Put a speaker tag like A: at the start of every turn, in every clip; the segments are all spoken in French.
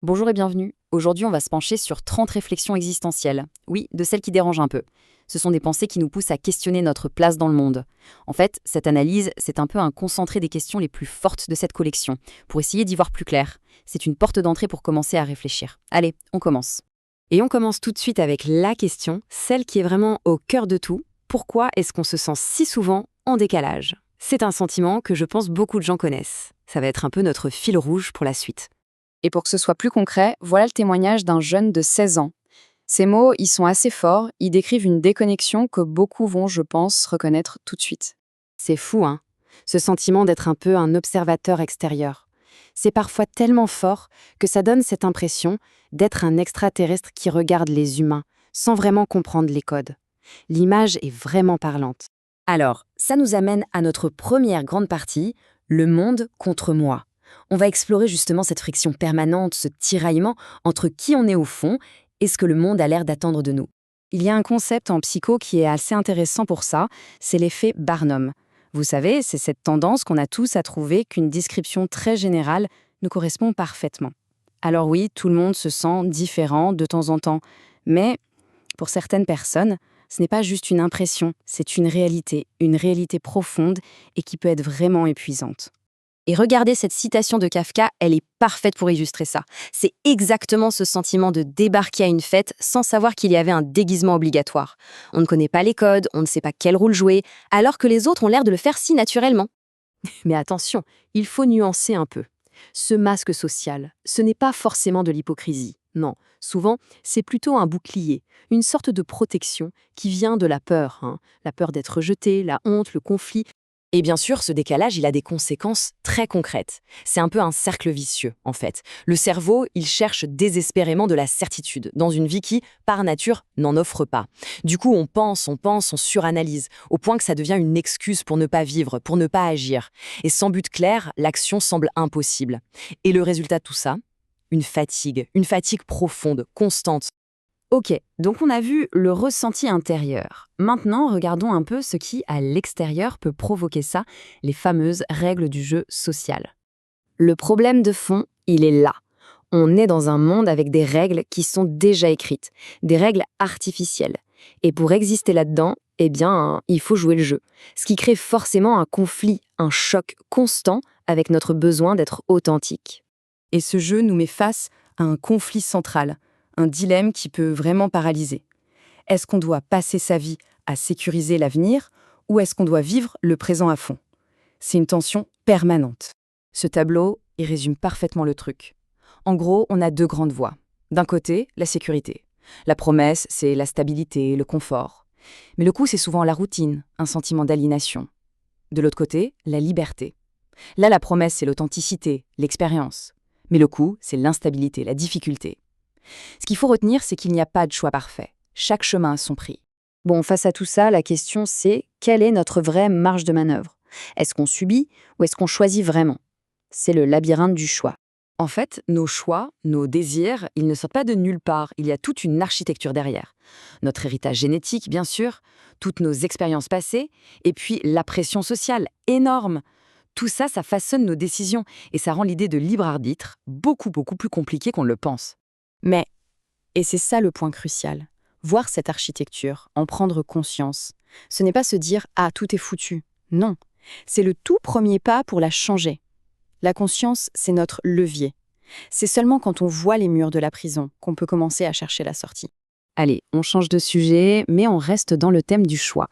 A: Bonjour et bienvenue. Aujourd'hui, on va se pencher sur 30 réflexions existentielles. Oui, de celles qui dérangent un peu. Ce sont des pensées qui nous poussent à questionner notre place dans le monde. En fait, cette analyse, c'est un peu un concentré des questions les plus fortes de cette collection, pour essayer d'y voir plus clair. C'est une porte d'entrée pour commencer à réfléchir. Allez, on commence. Et on commence tout de suite avec la question, celle qui est vraiment au cœur de tout. Pourquoi est-ce qu'on se sent si souvent en décalage? C'est un sentiment que je pense beaucoup de gens connaissent. Ça va être un peu notre fil rouge pour la suite. Et pour que ce soit plus concret, voilà le témoignage d'un jeune de 16 ans. Ces mots, ils sont assez forts, ils décrivent une déconnexion que beaucoup vont, je pense, reconnaître tout de suite. C'est fou, hein? Ce sentiment d'être un peu un observateur extérieur. C'est parfois tellement fort que ça donne cette impression d'être un extraterrestre qui regarde les humains, sans vraiment comprendre les codes. L'image est vraiment parlante. Alors, ça nous amène à notre première grande partie, le monde contre moi. On va explorer justement cette friction permanente, ce tiraillement entre qui on est au fond et ce que le monde a l'air d'attendre de nous. Il y a un concept en psycho qui est assez intéressant pour ça, c'est l'effet Barnum. Vous savez, c'est cette tendance qu'on a tous à trouver qu'une description très générale nous correspond parfaitement. Alors oui, tout le monde se sent différent de temps en temps, mais pour certaines personnes, ce n'est pas juste une impression, c'est une réalité profonde et qui peut être vraiment épuisante. Et regardez cette citation de Kafka, elle est parfaite pour illustrer ça. C'est exactement ce sentiment de débarquer à une fête sans savoir qu'il y avait un déguisement obligatoire. On ne connaît pas les codes, on ne sait pas quel rôle jouer, alors que les autres ont l'air de le faire si naturellement. Mais attention, il faut nuancer un peu. Ce masque social, ce n'est pas forcément de l'hypocrisie. Non, souvent, c'est plutôt un bouclier, une sorte de protection qui vient de la peur. La peur d'être rejeté, la honte, le conflit. Et bien sûr, ce décalage, il a des conséquences très concrètes. C'est un peu un cercle vicieux, en fait. Le cerveau, il cherche désespérément de la certitude, dans une vie qui, par nature, n'en offre pas. Du coup, on pense, on suranalyse, au point que ça devient une excuse pour ne pas vivre, pour ne pas agir. Et sans but clair, l'action semble impossible. Et le résultat de tout ça? Une fatigue profonde, constante. Ok, donc on a vu le ressenti intérieur. Maintenant, regardons un peu ce qui, à l'extérieur, peut provoquer ça, les fameuses règles du jeu social. Le problème de fond, il est là. On est dans un monde avec des règles qui sont déjà écrites, des règles artificielles. Et pour exister là-dedans, eh bien, il faut jouer le jeu. Ce qui crée forcément un conflit, un choc constant avec notre besoin d'être authentique. Et ce jeu nous met face à un conflit central, un dilemme qui peut vraiment paralyser. Est-ce qu'on doit passer sa vie à sécuriser l'avenir ou est-ce qu'on doit vivre le présent à fond? C'est une tension permanente. Ce tableau, il résume parfaitement le truc. En gros, on a deux grandes voies. D'un côté, la sécurité. La promesse, c'est la stabilité, le confort. Mais le coup, c'est souvent la routine, un sentiment d'aliénation. De l'autre côté, la liberté. Là, la promesse, c'est l'authenticité, l'expérience. Mais le coup, c'est l'instabilité, la difficulté. Ce qu'il faut retenir, c'est qu'il n'y a pas de choix parfait. Chaque chemin a son prix. Bon, face à tout ça, la question c'est quelle est notre vraie marge de manœuvre? Est-ce qu'on subit ou est-ce qu'on choisit vraiment? C'est le labyrinthe du choix. En fait, nos choix, nos désirs, ils ne sortent pas de nulle part. Il y a toute une architecture derrière. Notre héritage génétique, bien sûr, toutes nos expériences passées, et puis la pression sociale, énorme. Tout ça, ça façonne nos décisions et ça rend l'idée de libre arbitre beaucoup plus compliquée qu'on ne le pense. Mais, et c'est ça le point crucial, voir cette architecture, en prendre conscience, ce n'est pas se dire « Ah, tout est foutu ». Non, c'est le tout premier pas pour la changer. La conscience, c'est notre levier. C'est seulement quand on voit les murs de la prison qu'on peut commencer à chercher la sortie. Allez, on change de sujet, mais on reste dans le thème du choix.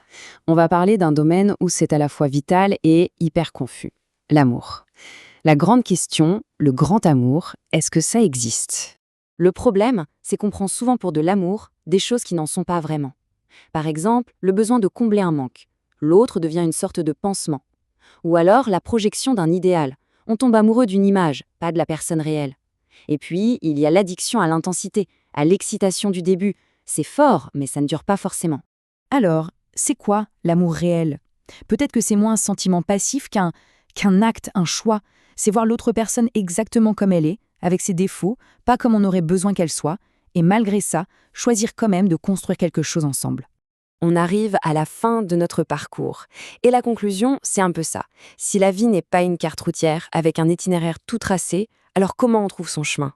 A: On va parler d'un domaine où c'est à la fois vital et hyper confus. L'amour. La grande question, le grand amour, est-ce que ça existe? Le problème, c'est qu'on prend souvent pour de l'amour des choses qui n'en sont pas vraiment. Par exemple, le besoin de combler un manque. L'autre devient une sorte de pansement. Ou alors la projection d'un idéal. On tombe amoureux d'une image, pas de la personne réelle. Et puis, il y a l'addiction à l'intensité, à l'excitation du début. C'est fort, mais ça ne dure pas forcément. Alors, c'est quoi l'amour réel? Peut-être que c'est moins un sentiment passif qu'un acte, un choix. C'est voir l'autre personne exactement comme elle est, avec ses défauts, pas comme on aurait besoin qu'elle soit, et malgré ça, choisir quand même de construire quelque chose ensemble. On arrive à la fin de notre parcours. Et la conclusion, c'est un peu ça. Si la vie n'est pas une carte routière avec un itinéraire tout tracé, alors comment on trouve son chemin?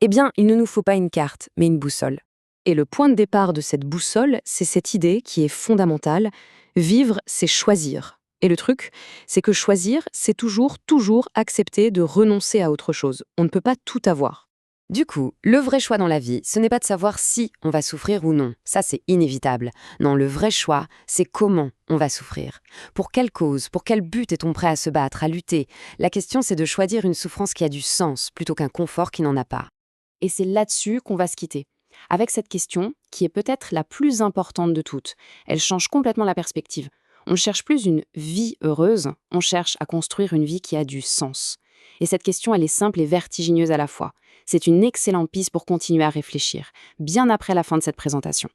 B: Eh bien, il ne nous faut pas une carte, mais une boussole. Et le point de départ de cette boussole, c'est cette idée qui est fondamentale. Vivre, c'est choisir. Et le truc, c'est que choisir, c'est toujours accepter de renoncer à autre chose. On ne peut pas tout avoir.
A: Du coup, le vrai choix dans la vie, ce n'est pas de savoir si on va souffrir ou non. Ça, c'est inévitable. Non, le vrai choix, c'est comment on va souffrir. Pour quelle cause, pour quel but est-on prêt à se battre, à lutter? La question, c'est de choisir une souffrance qui a du sens, plutôt qu'un confort qui n'en a pas.
B: Et c'est là-dessus qu'on va se quitter. Avec cette question, qui est peut-être la plus importante de toutes. Elle change complètement la perspective. On ne cherche plus une vie heureuse, on cherche à construire une vie qui a du sens. Et cette question, elle est simple et vertigineuse à la fois. C'est une excellente piste pour continuer à réfléchir, bien après la fin de cette présentation.